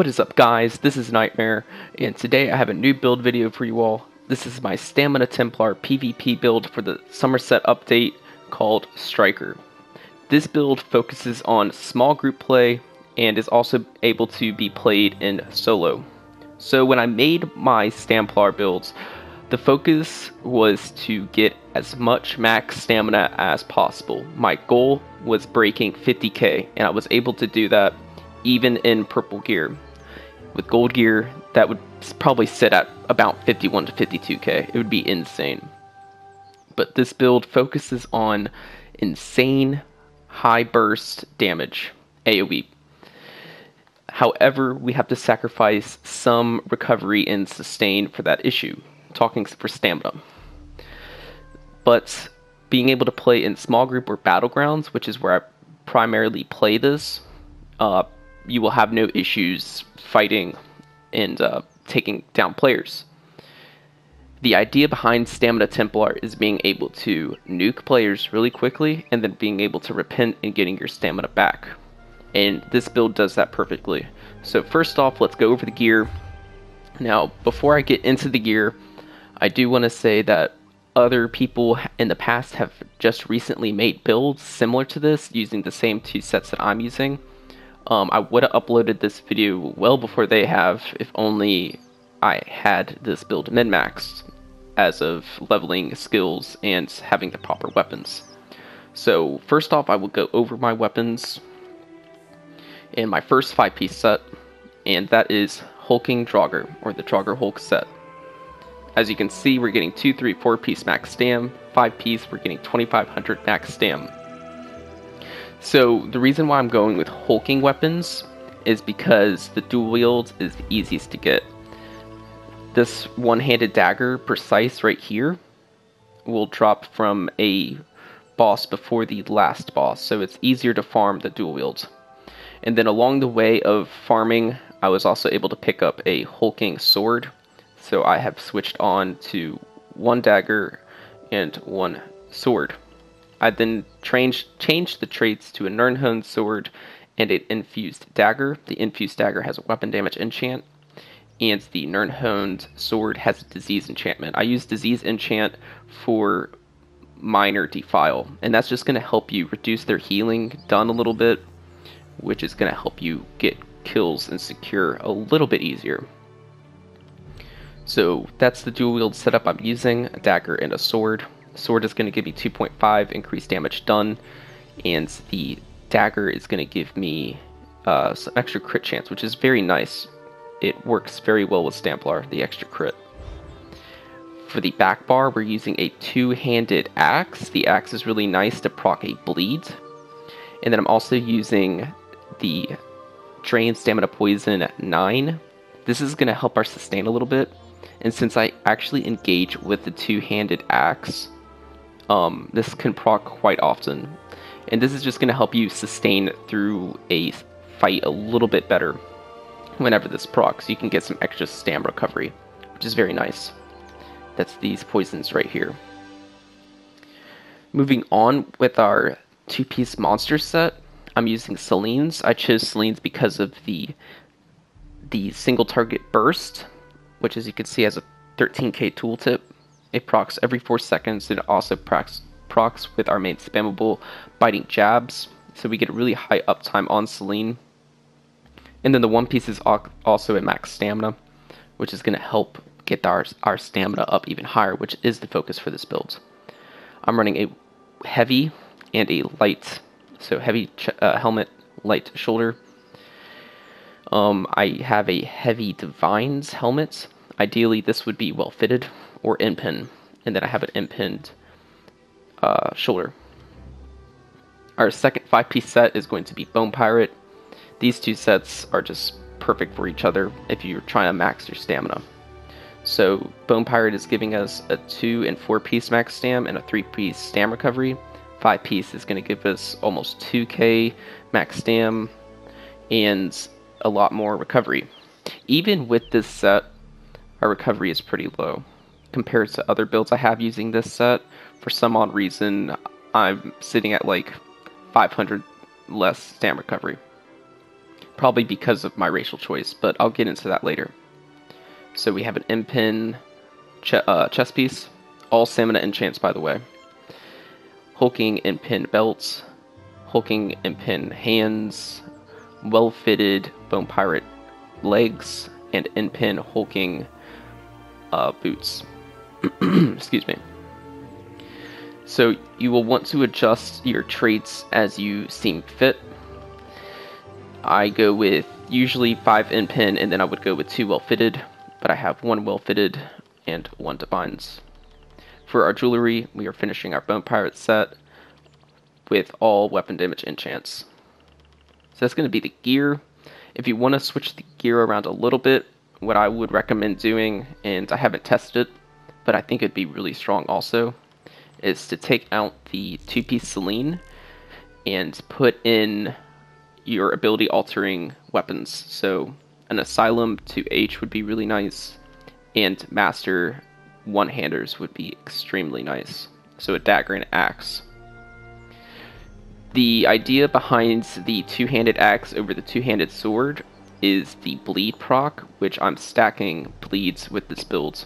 What is up, guys? This is Nightmare, and today I have a new build video for you all. This is my Stamina Templar PvP build for the Summerset update called Striker. This build focuses on small group play and is also able to be played in solo. So when I made my Templar builds, the focus was to get as much max stamina as possible. My goal was breaking 50k, and I was able to do that even in purple gear. With gold gear, that would probably sit at about 51 to 52k. It would be insane. But this build focuses on insane high burst damage, AoE. However, we have to sacrifice some recovery and sustain for that issue, talking for stamina. But being able to play in small group or battlegrounds, which is where I primarily play this, you will have no issues fighting and taking down players. The idea behind Stamina Templar is being able to nuke players really quickly and then being able to repent and getting your stamina back. And this build does that perfectly. So first off, let's go over the gear. Now, before I get into the gear, I do want to say that other people in the past have just recently made builds similar to this using the same two sets that I'm using. I would have uploaded this video well before they have, if only I had this build min-maxed as of leveling skills and having the proper weapons. So first off, I will go over my weapons in my first 5-piece set, and that is Hulking Draugr, or the Draugr Hulk set. As you can see, we're getting 2, 3, 4-piece max stam, 5-piece, we're getting 2500 max stam. So the reason why I'm going with hulking weapons is because the dual wield is the easiest to get. This one-handed dagger, precise right here, will drop from a boss before the last boss, so it's easier to farm the dual wield. And then along the way of farming, I was also able to pick up a hulking sword, so I have switched on to one dagger and one sword. I then changed the traits to a Nirnhone sword and an infused dagger. The infused dagger has a weapon damage enchant, and the Nirnhone sword has a disease enchantment. I use disease enchant for minor defile, and that's just going to help you reduce their healing done a little bit, which is going to help you get kills and secure a little bit easier. So that's the dual wield setup I'm using, a dagger and a sword. Sword is going to give me 2.5 increased damage done, and the dagger is going to give me some extra crit chance, which is very nice. It works very well with Templar, the extra crit. For the back bar, we're using a two-handed axe. The axe is really nice to proc a bleed. And then I'm also using the Drain Stamina Poison at 9. This is going to help our sustain a little bit. And since I actually engage with the two-handed axe, this can proc quite often. And this is just going to help you sustain through a fight a little bit better whenever this procs. You can get some extra stam recovery, which is very nice. That's these poisons right here. Moving on with our 2-piece monster set, I'm using Selene. I chose Selene because of the single target burst, which as you can see has a 13k tooltip. It procs every 4 seconds, and it also procs with our main spammable biting jabs, so we get a really high uptime on Selene. And then the 1-piece is also a max stamina, which is going to help get our stamina up even higher, which is the focus for this build. I'm running a heavy and a light, so heavy helmet, light shoulder. I have a heavy Divine's helmet. Ideally, this would be well fitted or in-pin, and then I have an in-pinned shoulder. Our second 5-piece set is going to be Bone Pirate. These two sets are just perfect for each other if you're trying to max your stamina. So Bone Pirate is giving us a 2 and 4-piece max stam and a 3-piece stam recovery. 5-piece is going to give us almost 2k max stam and a lot more recovery. Even with this set, our recovery is pretty low compared to other builds I have using this set. For some odd reason, I'm sitting at like 500 less stam recovery. probably because of my racial choice, but I'll get into that later. So we have an Impin chest piece, all stamina enchants by the way. Hulking Impin belts, hulking Impin hands, well-fitted bone pirate legs, and Impin hulking boots. Excuse me. So you will want to adjust your traits as you seem fit. I go with usually 5 Impin, and then I would go with 2 well-fitted, but I have 1 well-fitted and 1 divines. For our jewelry, we are finishing our bone pirate set with all weapon damage enchants. So that's going to be the gear. If you want to switch the gear around a little bit, what I would recommend doing, and I haven't tested it, but I think it'd be really strong also, is to take out the 2-piece Celine and put in your ability altering weapons. So an Asylum to H would be really nice, and Master one-handers would be extremely nice. So a dagger and axe. The idea behind the two-handed axe over the two-handed sword is the bleed proc, which I'm stacking bleeds with this build.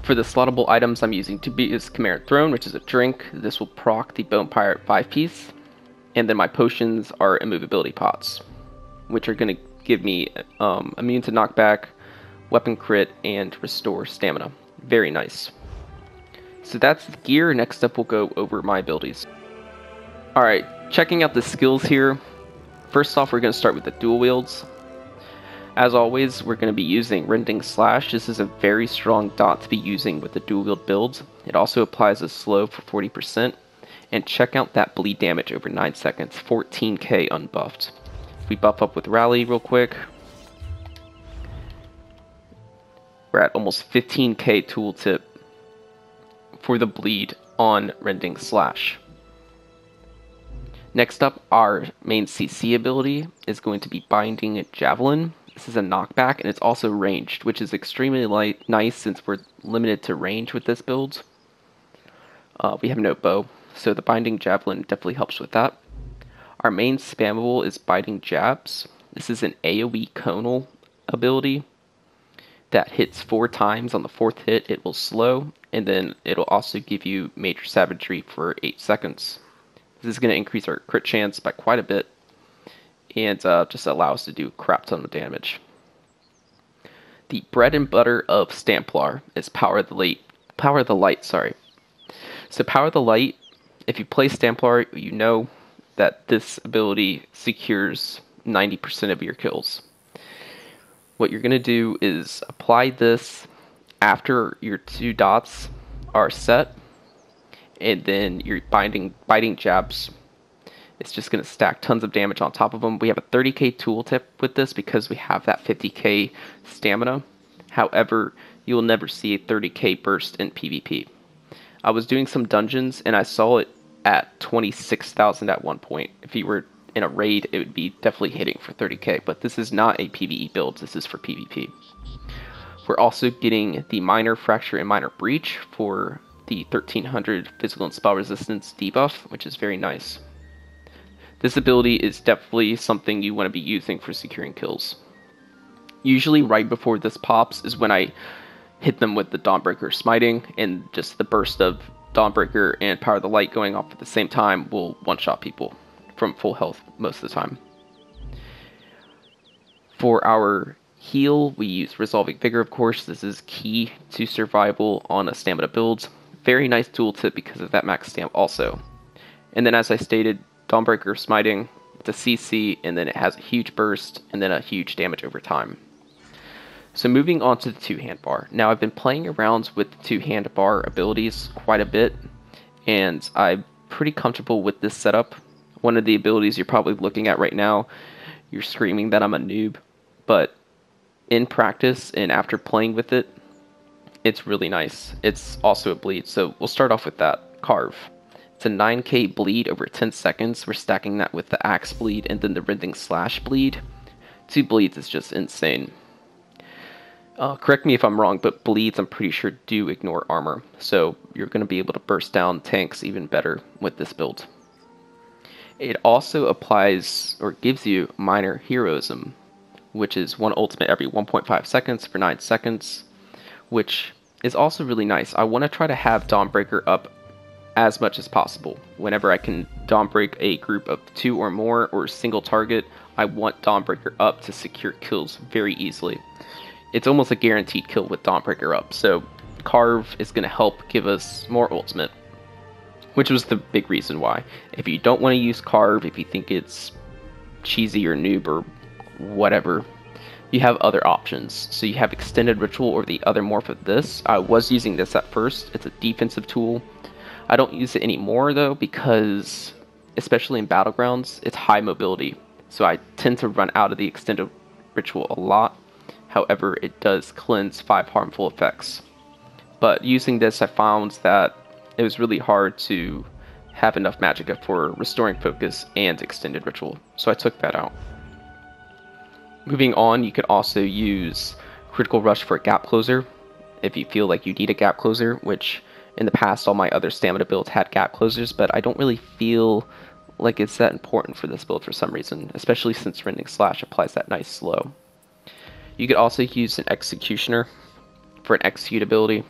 For the slottable items, I'm using Dubious Chimera Throne, which is a drink. This will proc the Bone Pirate 5-piece. And then my potions are immovability pots, which are going to give me immune to knockback, weapon crit, and restore stamina. Very nice. So that's the gear. Next up, we'll go over my abilities. Alright, checking out the skills here. First off, we're going to start with the dual wields. As always, we're going to be using Rending Slash. This is a very strong dot to be using with the dual wield build. It also applies a slow for 40%. And check out that bleed damage over 9 seconds, 14k unbuffed. If we buff up with Rally real quick, we're at almost 15k tooltip for the bleed on Rending Slash. Next up, our main CC ability is going to be Binding Javelin. This is a knockback, and it's also ranged, which is extremely nice since we're limited to range with this build. We have no bow, so the Binding Javelin definitely helps with that. Our main spammable is Biting Jabs. This is an AoE conal ability that hits 4 times. On the 4th hit, it will slow, and then it'll also give you Major Savagery for 8 seconds. This is going to increase our crit chance by quite a bit, and just allow us to do a crap ton of damage. The bread and butter of Templar is Power of the Light. So Power of the Light, if you play Templar, you know that this ability secures 90% of your kills. What you're going to do is apply this after your 2 dots are set, and then your biting jabs. It's just going to stack tons of damage on top of them. We have a 30k tooltip with this because we have that 50k stamina. However, you will never see a 30k burst in PvP. I was doing some dungeons and I saw it at 26,000 at one point. If you were in a raid, it would be definitely hitting for 30k, but this is not a PvE build, this is for PvP. We're also getting the Minor Fracture and Minor Breach for the 1300 physical and spell resistance debuff, which is very nice. This ability is definitely something you want to be using for securing kills. Usually right before this pops is when I hit them with the Dawnbreaker smiting, and just the burst of Dawnbreaker and Power of the Light going off at the same time will one-shot people from full health most of the time. For our heal, we use Resolving Vigor, of course. This is key to survival on a stamina build. Very nice tooltip because of that max stamp also. And then as I stated, Dawnbreaker smiting, it's a CC, and then it has a huge burst, and then a huge damage over time. So moving on to the two-hand bar. Now I've been playing around with the two-hand bar abilities quite a bit, and I'm pretty comfortable with this setup. One of the abilities you're probably looking at right now, you're screaming that I'm a noob, but in practice and after playing with it, it's really nice. It's also a bleed, so we'll start off with that. Carve. It's a 9k bleed over 10 seconds. We're stacking that with the axe bleed and then the Rending Slash bleed. 2 bleeds is just insane. Correct me if I'm wrong, but bleeds I'm pretty sure do ignore armor, so you're going to be able to burst down tanks even better with this build. It also applies or gives you minor heroism, which is one ultimate every 1.5 seconds for 9 seconds, which is also really nice. I want to try to have Dawnbreaker up as much as possible. Whenever I can Dawnbreak a group of 2 or more or single target, I want Dawnbreaker up to secure kills very easily. It's almost a guaranteed kill with Dawnbreaker up, so Carve is going to help give us more ultimate, which was the big reason why. If you don't want to use Carve, if you think it's cheesy or noob or whatever, you have other options. So you have Extended Ritual or the other morph of this. I was using this at first. It's a defensive tool. I don't use it anymore though, because especially in Battlegrounds, it's high mobility. So I tend to run out of the Extended Ritual a lot. However, it does cleanse 5 harmful effects. But using this, I found that it was really hard to have enough magicka for Restoring Focus and Extended Ritual. So I took that out. Moving on, you could also use Critical Rush for a gap closer if you feel like you need a gap closer, which in the past all my other stamina builds had gap closers, but I don't really feel like it's that important for this build for some reason, especially since Rending Slash applies that nice slow. You could also use an Executioner for an execute ability,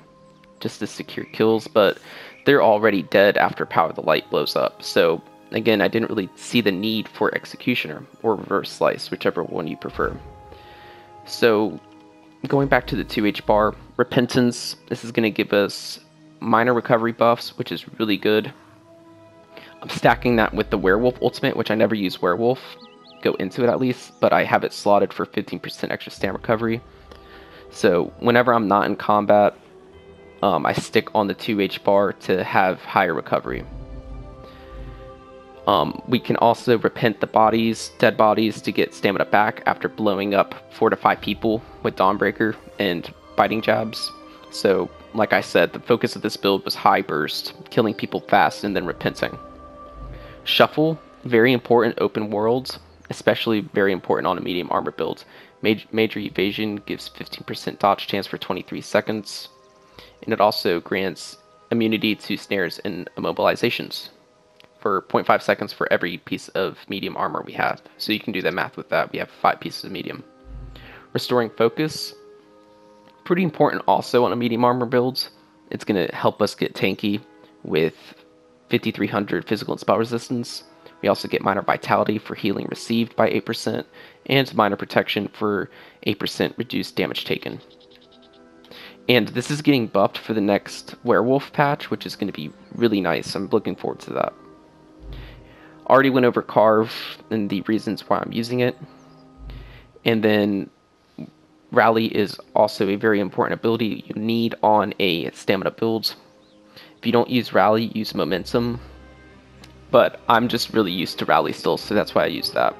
just to secure kills, but they're already dead after Power of the Light blows up, so again, I didn't really see the need for Executioner or Reverse Slice, whichever one you prefer. So going back to the 2H bar, Repentance, this is going to give us minor recovery buffs, which is really good. I'm stacking that with the Werewolf ultimate, which I never use Werewolf, go into it at least, but I have it slotted for 15% extra stam recovery. So whenever I'm not in combat, I stick on the 2H bar to have higher recovery. We can also repent the bodies, dead bodies, to get stamina back after blowing up 4 to 5 people with Dawnbreaker and biting jabs. So, like I said, the focus of this build was high burst, killing people fast and then repenting. Shuffle, very important open worlds, especially very important on a medium armor build. Major evasion gives 15% dodge chance for 23 seconds, and it also grants immunity to snares and immobilizations for 0.5 seconds for every piece of medium armor we have. So you can do the math with that. We have 5 pieces of medium. Restoring Focus, pretty important also on a medium armor build. It's going to help us get tanky with 5300 physical and spell resistance. We also get minor vitality for healing received by 8%, and minor protection for 8% reduced damage taken. And this is getting buffed for the next Werewolf patch, which is going to be really nice. I'm looking forward to that. Already went over Carve and the reasons why I'm using it. And then Rally is also a very important ability you need on a stamina build. If you don't use Rally, use Momentum. But I'm just really used to Rally still, so that's why I use that.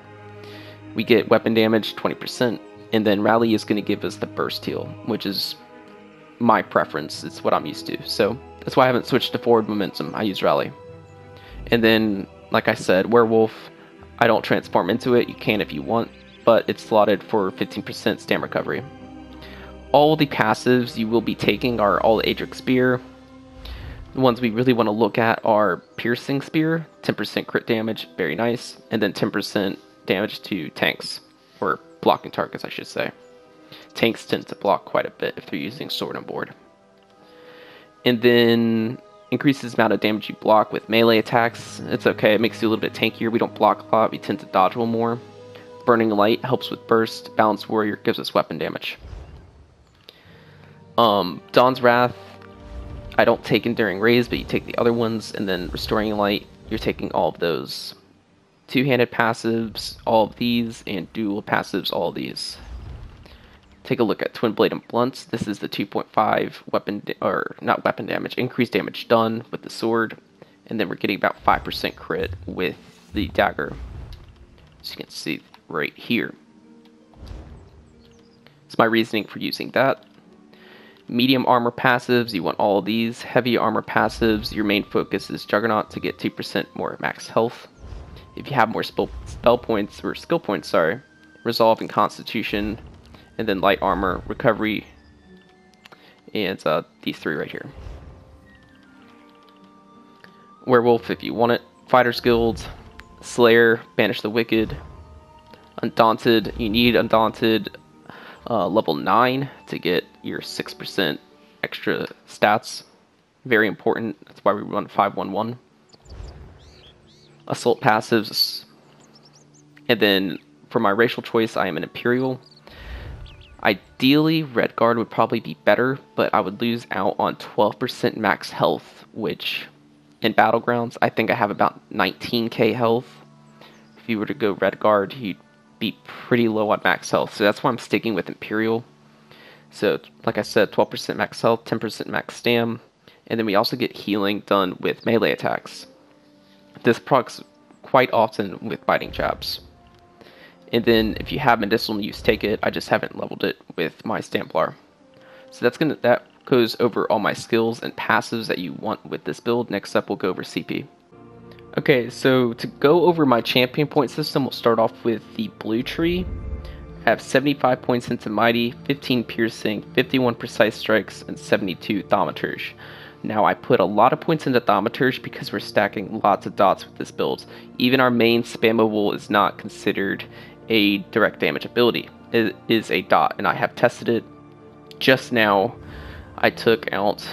We get weapon damage 20%, and then Rally is going to give us the burst heal, which is my preference. It's what I'm used to. So that's why I haven't switched to forward momentum. I use Rally. And then, like I said, Werewolf, I don't transform into it. You can if you want, but it's slotted for 15% stam recovery. All the passives you will be taking are all Adric Spear. The ones we really want to look at are Piercing Spear, 10% crit damage, very nice, and then 10% damage to tanks, or blocking targets I should say. Tanks tend to block quite a bit if they're using sword and board. And then increases the amount of damage you block with melee attacks. It's okay, it makes you a little bit tankier. We don't block a lot, we tend to dodge a little more. Burning Light helps with burst. Balanced Warrior gives us weapon damage. Dawn's Wrath, I don't take Enduring Raise, but you take the other ones, and then Restoring Light, you're taking all of those. Two-handed passives, all of these, and dual passives, all of these. Take a look at Twin Blade and Blunts. This is the 2.5 weapon damage, increased damage done with the sword, and then we're getting about 5% crit with the dagger. So you can see right here. It's my reasoning for using that. Medium armor passives, you want all of these. Heavy armor passives, your main focus is Juggernaut to get 2% more max health. If you have more skill points, Resolve and Constitution, and then light armor, recovery, and these 3 right here. Werewolf if you want it. Fighter's Guild, Slayer, Banish the Wicked. Undaunted, you need Undaunted level 9 to get your 6% extra stats. Very important, that's why we run 511. Assault passives. And then for my racial choice, I am an Imperial. Ideally, Red Guard would probably be better, but I would lose out on 12% max health, which in Battlegrounds, I think I have about 19k health. If you were to go Red Guard, you'd be pretty low on max health, so that's why I'm sticking with Imperial. So, like I said, 12% max health, 10% max stam, and then we also get healing done with melee attacks. This procs quite often with biting jabs. And then if you have medicinal use, take it. I just haven't leveled it with my Templar. So that goes over all my skills and passives that you want with this build. Next up, we'll go over CP. Okay, so to go over my champion point system, we'll start off with the blue tree. I have 75 points into Mighty, 15 Piercing, 51 Precise Strikes, and 72 Thaumaturge. Now I put a lot of points into Thaumaturge because we're stacking lots of dots with this build. Even our main spammable is not considered a direct damage ability. It is a dot, and I have tested it just now. I took out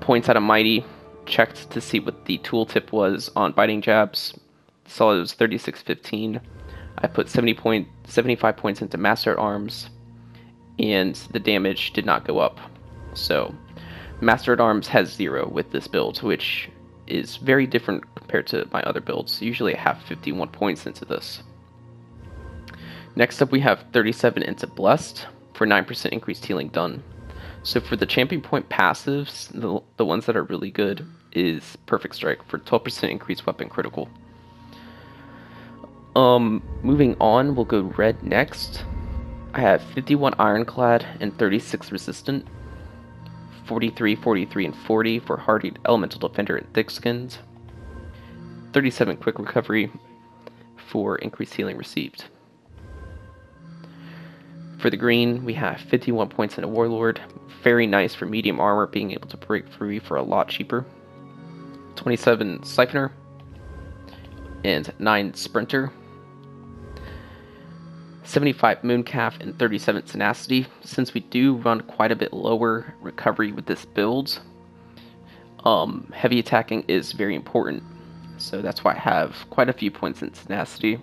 points out of Mighty, checked to see what the tooltip was on biting jabs, saw it was 3615. I put 75 points into Master at Arms, and the damage did not go up. So Master at Arms has 0 with this build, which is very different compared to my other builds. Usually I have 51 points into this. Next up we have 37 into Blessed for 9% increased healing done. So for the champion point passives, the ones that are really good is Perfect Strike for 12% increased weapon critical. Moving on, we'll go red next. I have 51 Ironclad and 36 Resistant. 43, 43, and 40 for Hardy Elemental Defender and Thick Skinned. 37 Quick Recovery for increased healing received. For the green, we have 51 points in a Warlord. Very nice for medium armor, being able to break free for a lot cheaper. 27 Siphoner. And 9 Sprinter. 75 Mooncalf and 37 Tenacity. Since we do run quite a bit lower recovery with this build, heavy attacking is very important. So that's why I have quite a few points in Tenacity.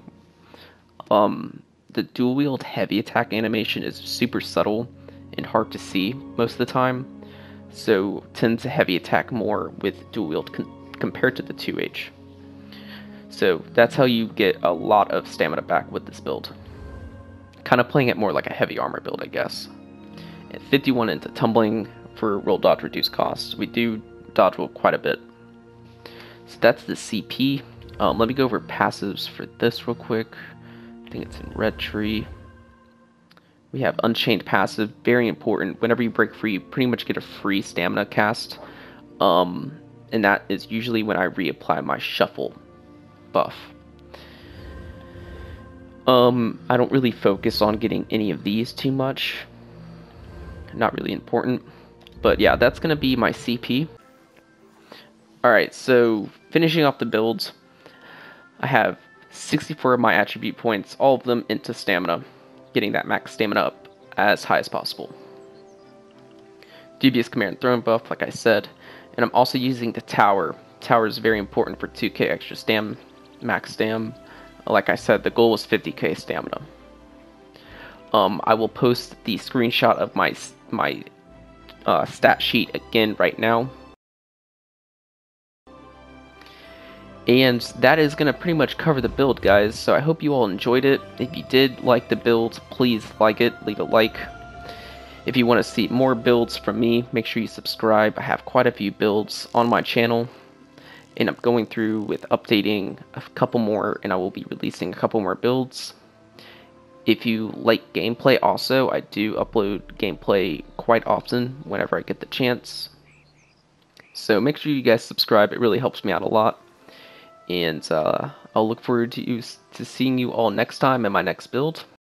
The dual wield heavy attack animation is super subtle and hard to see most of the time, so tend to heavy attack more with dual wield compared to the 2H. So that's how you get a lot of stamina back with this build. Kind of playing it more like a heavy armor build, I guess. And 51 into Tumbling for roll dodge reduced cost. We do dodge roll quite a bit. So that's the CP. Let me go over passives for this real quick. I think it's in red tree. We have Unchained passive, very important. Whenever you break free, you pretty much get a free stamina cast. And that is usually when I reapply my shuffle buff. I don't really focus on getting any of these too much. Not really important. But yeah, that's going to be my CP. Alright, so finishing off the builds, I have 64 of my attribute points, all of them into stamina, getting that max stamina up as high as possible. Dubious Command and Throne buff, like I said, and I'm also using the Tower. Tower is very important for 2k extra stam, max stam. Like I said, the goal was 50k stamina. I will post the screenshot of my stat sheet again right now. And that is going to pretty much cover the build, guys. So I hope you all enjoyed it. If you did like the build, please like it, leave a like. If you want to see more builds from me, make sure you subscribe. I have quite a few builds on my channel, and I'm going through with updating a couple more, and I will be releasing a couple more builds. If you like gameplay also, I do upload gameplay quite often whenever I get the chance. So make sure you guys subscribe, it really helps me out a lot. And I'll look forward to seeing you all next time in my next build.